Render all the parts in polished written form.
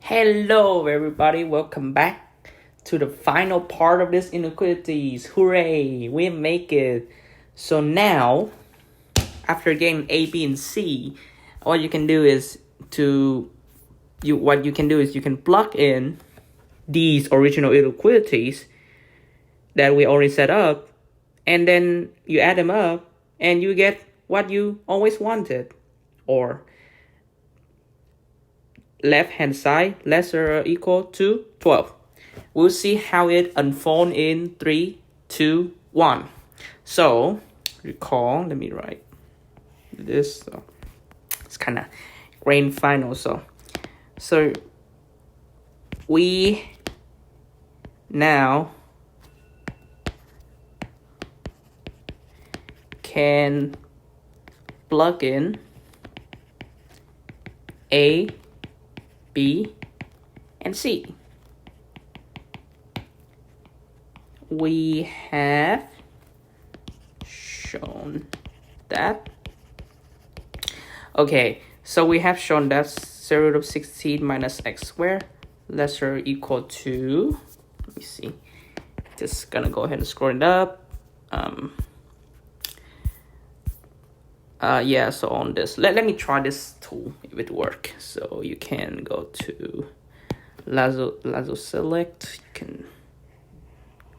Hello, everybody. Welcome back to the final part of this inequalities. Hooray! We make it. So now, after getting A, B, and C, what you can do is you can plug in these original inequalities that we already set up, and then you add them up, and you get what you always wanted, or left hand side lesser or equal to 12. We'll see how it unfolds in 3, 2, 1. So recall, let me write this. So it's kind of grand final. So we now can plug in A, B, and C. We have shown that. Okay, so we have shown that 0 root of 16 minus x squared lesser or equal to, let me see, just gonna go ahead and scroll it up. So on this, let me try this tool if it works. So you can go to lasso select, you can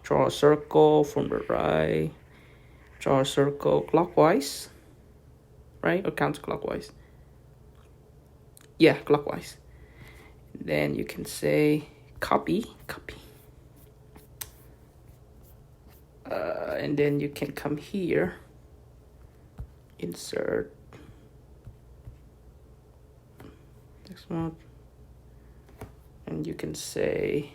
draw a circle from the right, draw a circle clockwise, right, or counterclockwise? Yeah, clockwise. Then you can say copy, and then you can come here, insert next one, and you can say,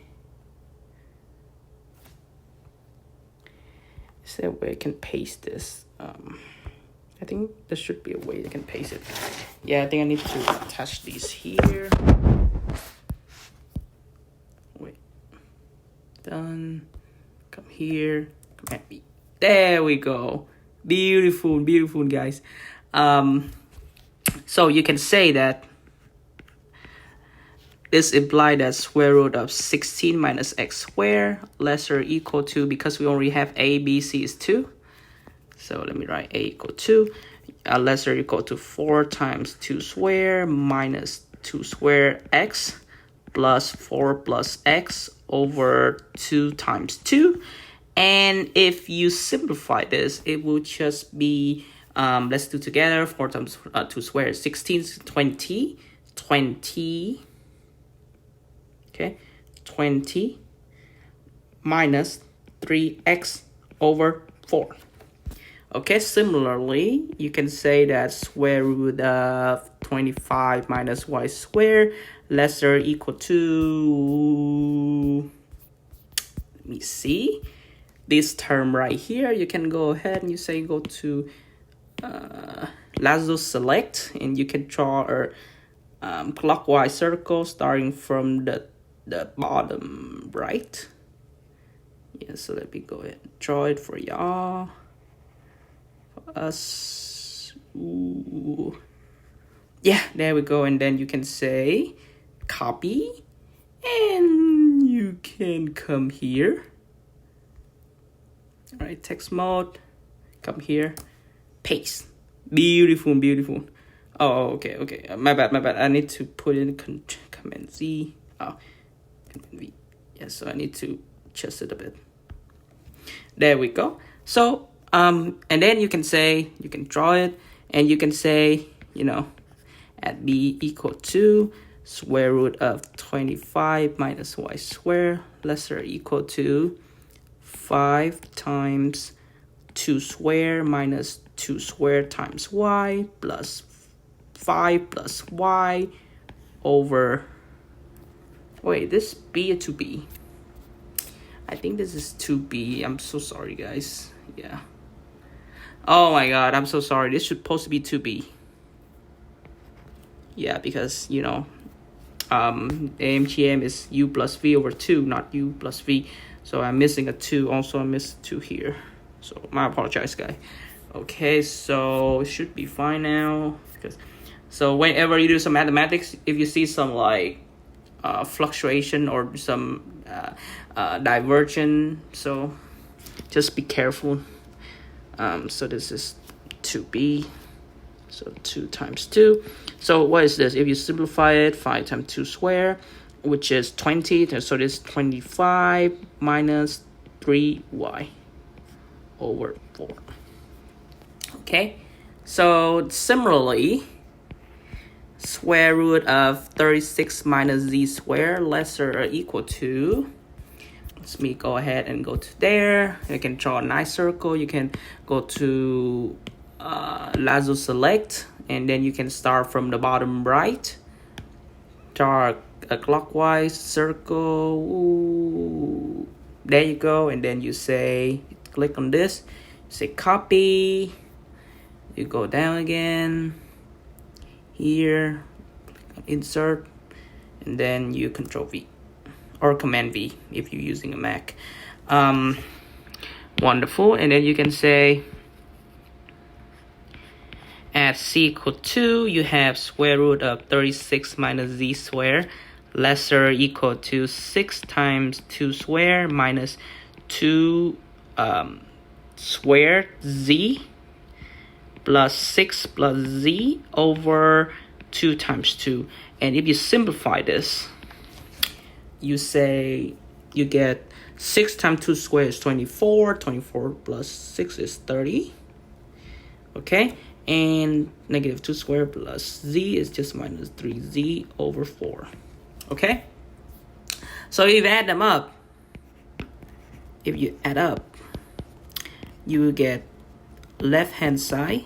is there a way I can paste this? I think there should be a way you can paste it. Yeah, I think I need to attach these here. Wait, done. Come here, come at me. There we go. Beautiful, guys. So you can say that this implies that square root of 16 minus x squared lesser or equal to, because we only have a, b, c is 2. So let me write a equal to lesser or equal to 4 times 2 squared minus 2 squared x plus 4 plus x over 2 times 2. And if you simplify this, it will just be, let's do together, 4 times 2 squared, 16, 20, okay, 20 minus 3x over 4. Okay, similarly, you can say that square root of 25 minus y squared lesser or equal to, let me see, this term right here. You can go ahead and you say go to lasso select, and you can draw a clockwise circle starting from the bottom right. Yeah, so let me go ahead and draw it for y'all. For us. Ooh. Yeah, there we go. And then you can say copy, and you can come here. All right, text mode, come here, paste. Beautiful. Oh, okay. My bad. I need to put in Command Z. Oh, Command V. Yeah, so I need to adjust it a bit. There we go. So, and then you can draw it, and you can say, at b equal to square root of 25 minus y squared lesser or equal to 5 times 2 squared minus 2 squared times y plus 5 plus y over, wait, this b or 2b? I think this is 2b. I'm so sorry, guys. Yeah. Oh my god, I'm so sorry. This should supposed to be 2b. Yeah, because, AMGM is u plus v over 2, not u plus v. So I'm missing a 2. Also, I missed 2 here. So my apologize, guys. Okay, so it should be fine now. So whenever you do some mathematics, if you see some like fluctuation or some divergence. So just be careful. So this is 2b. So 2 times 2. So what is this? If you simplify it, 5 times 2 square, which is 20. So this is 25 minus 3y over 4. Okay. So similarly, square root of 36 minus z squared lesser or equal to, let me go ahead and go to there. You can draw a nice circle. You can go to lasso select, and then you can start from the bottom right. Draw a clockwise circle. Ooh. There you go. And then you say, click on this, say copy. You go down again here, insert, and then you Control V or Command V if you're using a Mac. Wonderful. And then you can say at c equal 2, you have square root of 36 minus z squared lesser equal to 6 times 2 squared minus 2 squared z plus 6 plus z over 2 times 2. And if you simplify this, you say you get 6 times 2 squared is 24. 24 plus 6 is 30. Okay. And negative 2 squared plus z is just minus 3z over 4. Okay. So if you add them up, you will get left hand side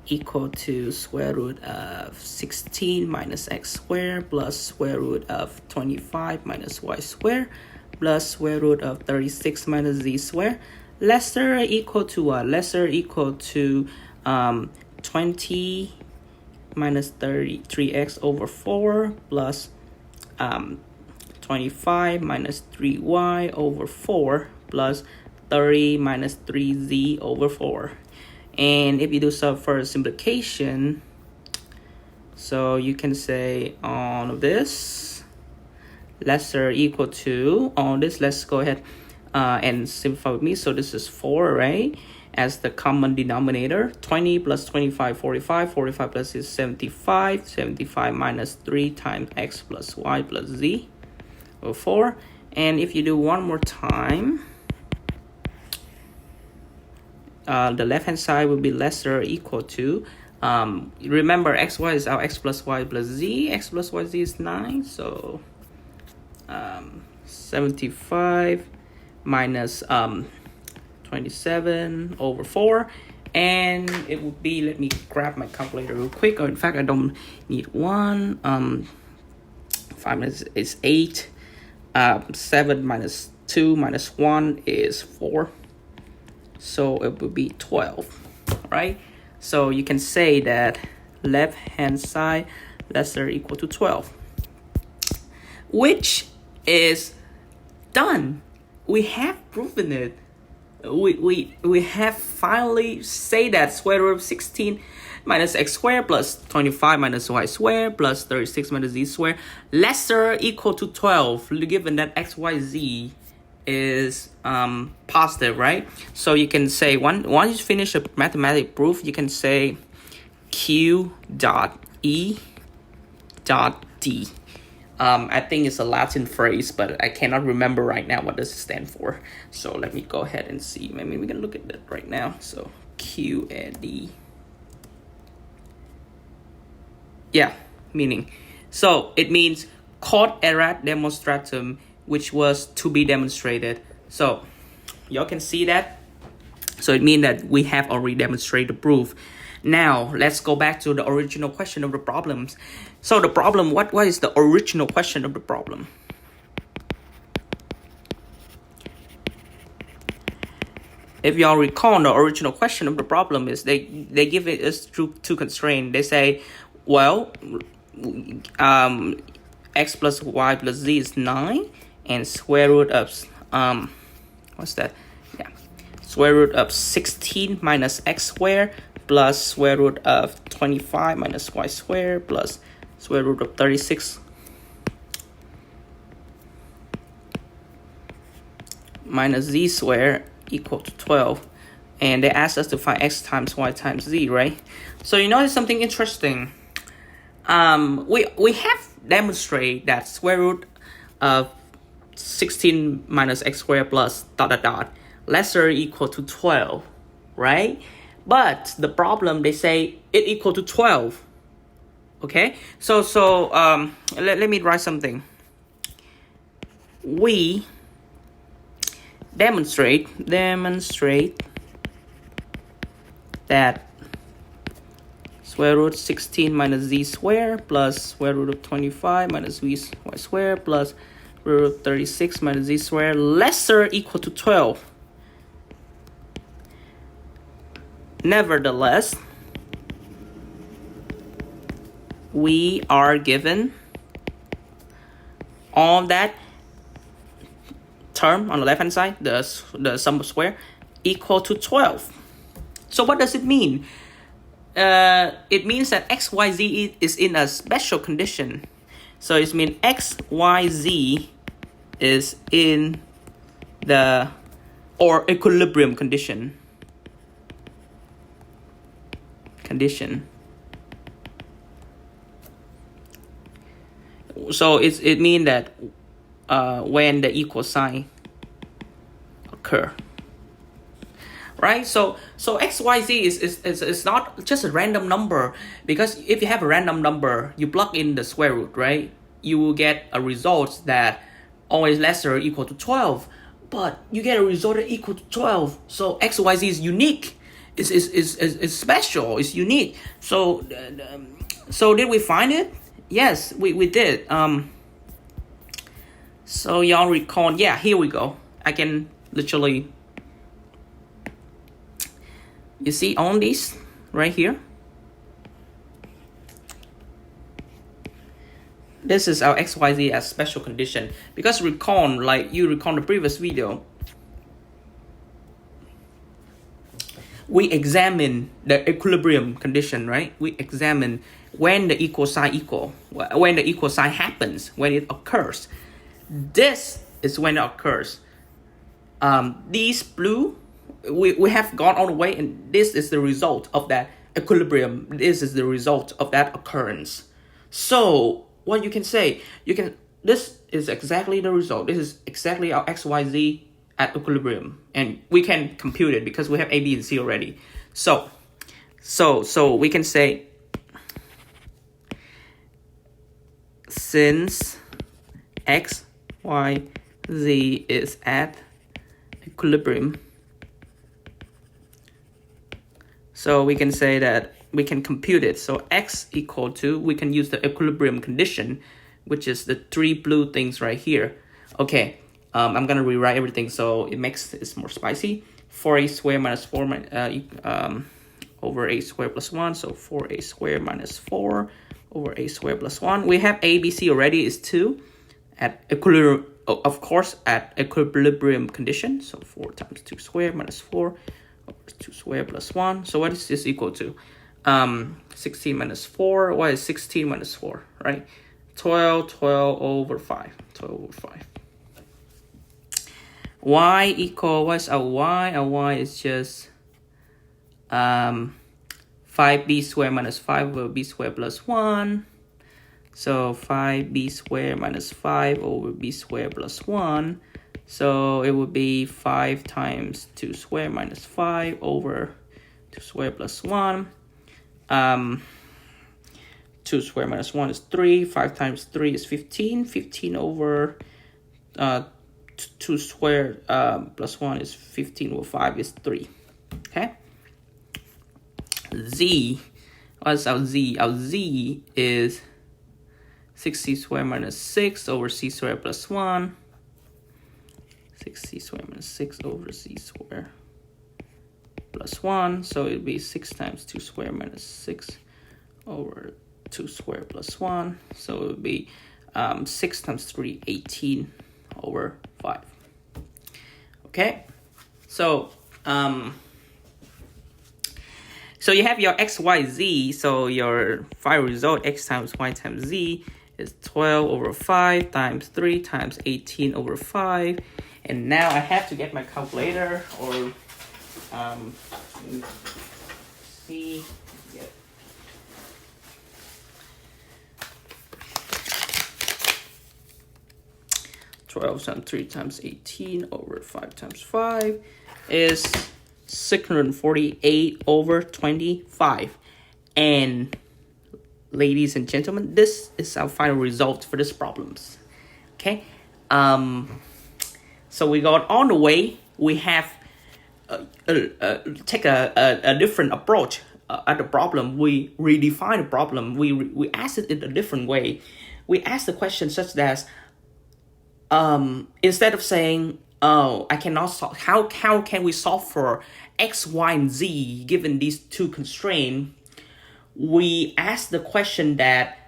equal to square root of 16 minus x squared plus square root of 25 minus y squared plus square root of 36 minus z squared lesser equal to what? Lesser equal to 20 minus 33x over 4 plus 25 minus 3y over 4 plus 30 minus 3z over 4. And if you do some further simplification, so you can say all of this lesser equal to all this. Let's go ahead and simplify with me. So this is 4, right? As the common denominator, 20 plus 25, 45. 45 plus is 75. 75 minus 3 times x plus y plus z over 4. And if you do one more time, the left hand side will be lesser or equal to, remember xy is our x plus y plus z. X plus y z is 9. So 75 minus 27 over 4, and it would be, let me grab my calculator real quick, or in fact I don't need one. 5 minus is 8. 7 minus 2 minus 1 is 4, so it would be 12, right? So you can say that left hand side lesser or equal to 12, which is done. We have proven it. We have finally say that square root of 16 minus x squared plus 25 minus y squared plus 36 minus z squared lesser or equal to 12, given that x, y, z is positive, right? So you can say once you finish a mathematical proof, you can say q dot e dot d. I think it's a Latin phrase, but I cannot remember right now what does it stand for. So let me go ahead and see. Maybe we can look at that right now. So Q and D. Yeah, meaning. So it means quod erat demonstratum, which was to be demonstrated. So y'all can see that. So it means that we have already demonstrated the proof. Now, let's go back to the original question of the problems. So the problem, what is the original question of the problem? If y'all recall, the original question of the problem is they give it us two constraints. They say, well, x plus y plus z is 9, and square root of, what's that? Yeah, square root of 16 minus x squared plus square root of 25 minus y squared plus square root of 36 minus z squared equal to 12. And they asked us to find x times y times z, right? So you notice something interesting. We have demonstrated that square root of 16 minus x squared plus dot dot dot lesser equal to 12, right? But the problem, they say it equal to 12. Okay, so let me write something. We demonstrate that square root 16 minus z squared plus square root of 25 minus y squared plus root of 36 minus z squared lesser equal to 12. Nevertheless, we are given all that term on the left hand side, the sum of square, equal to 12. So what does it mean? It means that xyz is in a special condition. So it means xyz is in the equilibrium condition. So it means that when the equal sign occur, right? So xyz is not just a random number, because if you have a random number, you plug in the square root, right? You will get a result that always lesser or equal to 12, but you get a result that equal to 12. So xyz is unique. Is special. It's unique. So did we find it? Yes, we did. So y'all recall, yeah, here we go. I can literally, you see on this right here, this is our xyz as special condition, because recall, like you recall the previous video, we examine the equilibrium condition, right? We examine when the equal sign happens, when it occurs. This is when it occurs. These blue, we have gone all the way, and this is the result of that equilibrium. This is the result of that occurrence. So what you can say, this is exactly the result. This is exactly our xyz at equilibrium, and we can compute it because we have a, b, and c already. So we can say, since x, y, z is at equilibrium, so we can say that we can compute it. So x equal to, we can use the equilibrium condition, which is the three blue things right here. Okay, I'm gonna rewrite everything so it makes it more spicy. 4a squared minus 4 over a squared plus 1. So 4a squared minus 4 over a squared plus 1. We have a, b, c already is 2 at equilibrium, of course, at equilibrium condition. So 4 times 2 squared minus 4 over 2 squared plus 1. So what is this equal to? 16 minus 4. What is 16 minus 4, right? 12 over 5. 12 over 5. Y equal, what's our y? Our y is just 5b squared minus 5 over b squared plus 1. So 5b squared minus 5 over b squared plus 1. So it would be 5 times 2 squared minus 5 over 2 squared plus 1. 2 squared minus 1 is 3. 5 times 3 is 15. 15 over 2 squared plus 1 is 15 over 5 is 3. Okay. Z, what's our z? Our z is 6c squared minus 6 over c squared plus 1. 6c squared minus 6 over c squared plus 1. So it would be 6 times 2 squared minus 6 over 2 squared plus 1. So it would be 6 times 3, 18 over 5. Okay, so so you have your x, y, z. So your final result, x times y times z, is 12 over 5 times 3 times 18 over 5. And now I have to get my calculator or see. Yeah. Twelve times 3 times 18 over 5 times 5 is 648 over 25. And ladies and gentlemen, this is our final result for this problems. Okay, so we got on the way. We have take a different approach at the problem. We redefine the problem. We ask it in a different way. We ask the question such as, instead of saying, oh, I cannot solve, how can we solve for x, y, and z given these two constraints? We ask the question that,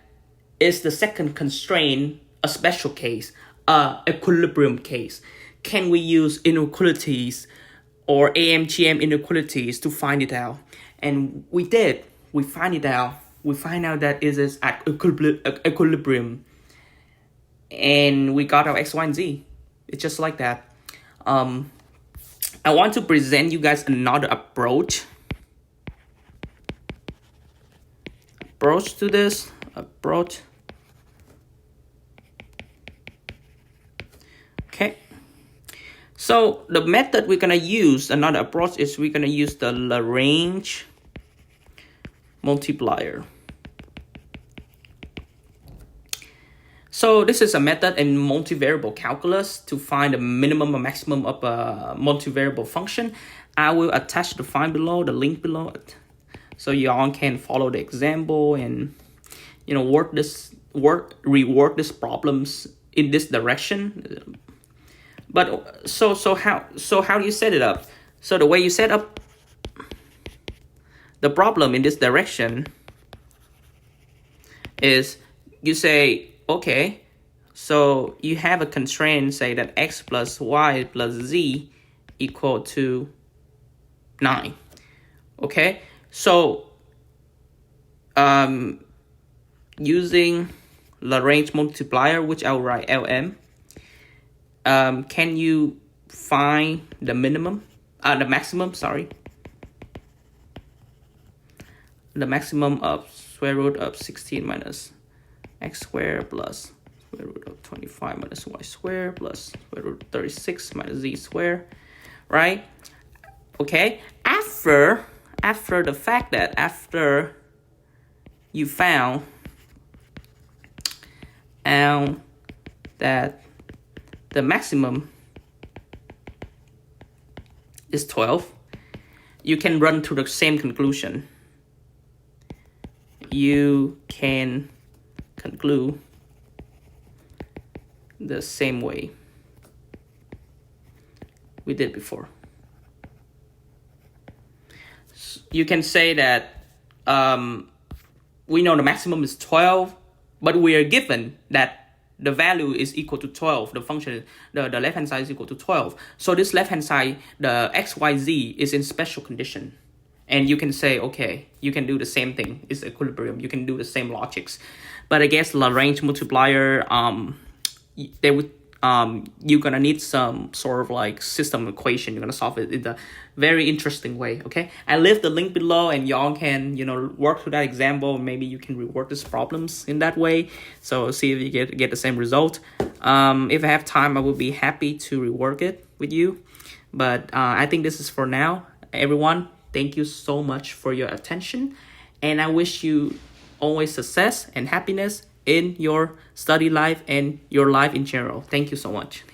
is the second constraint a special case, equilibrium case? Can we use inequalities or AMGM inequalities to find it out? And we did. We find it out. We find out that it is at equilibrium. And we got our x, y, and z. It's just like that. I want to present you guys another approach to this. Okay. So the method we're gonna use, another approach, is we're gonna use the Lagrange multiplier. So this is a method in multivariable calculus to find the minimum or maximum of a multivariable function. I will attach the file below, the link below it, so y'all can follow the example and rework these problems in this direction. But so how do you set it up? So the way you set up the problem in this direction is you say, okay, so you have a constraint, say that x plus y plus z equal to 9. Okay, so using Lagrange multiplier, which I'll write LM, can you find the maximum, the maximum of square root of 16 minus x squared plus square root of 25 minus y squared plus square root of 36 minus z squared, right? Okay, after the fact that after you found out that the maximum is 12, you can run to the same conclusion. You can conclude the same way we did before. You can say that we know the maximum is 12, but we are given that the value is equal to 12. The function, the left-hand side is equal to 12. So this left-hand side, the x, y, z is in special condition. And you can say, okay, you can do the same thing. It's equilibrium. You can do the same logics. But I guess Lagrange multiplier, you're gonna need some sort of like system equation. You're gonna solve it in a very interesting way. Okay, I leave the link below, and y'all can work through that example. Maybe you can rework these problems in that way. So see if you get the same result. If I have time, I will be happy to rework it with you. But I think this is for now. Everyone, thank you so much for your attention, and I wish you always success and happiness in your study life and your life in general. Thank you so much.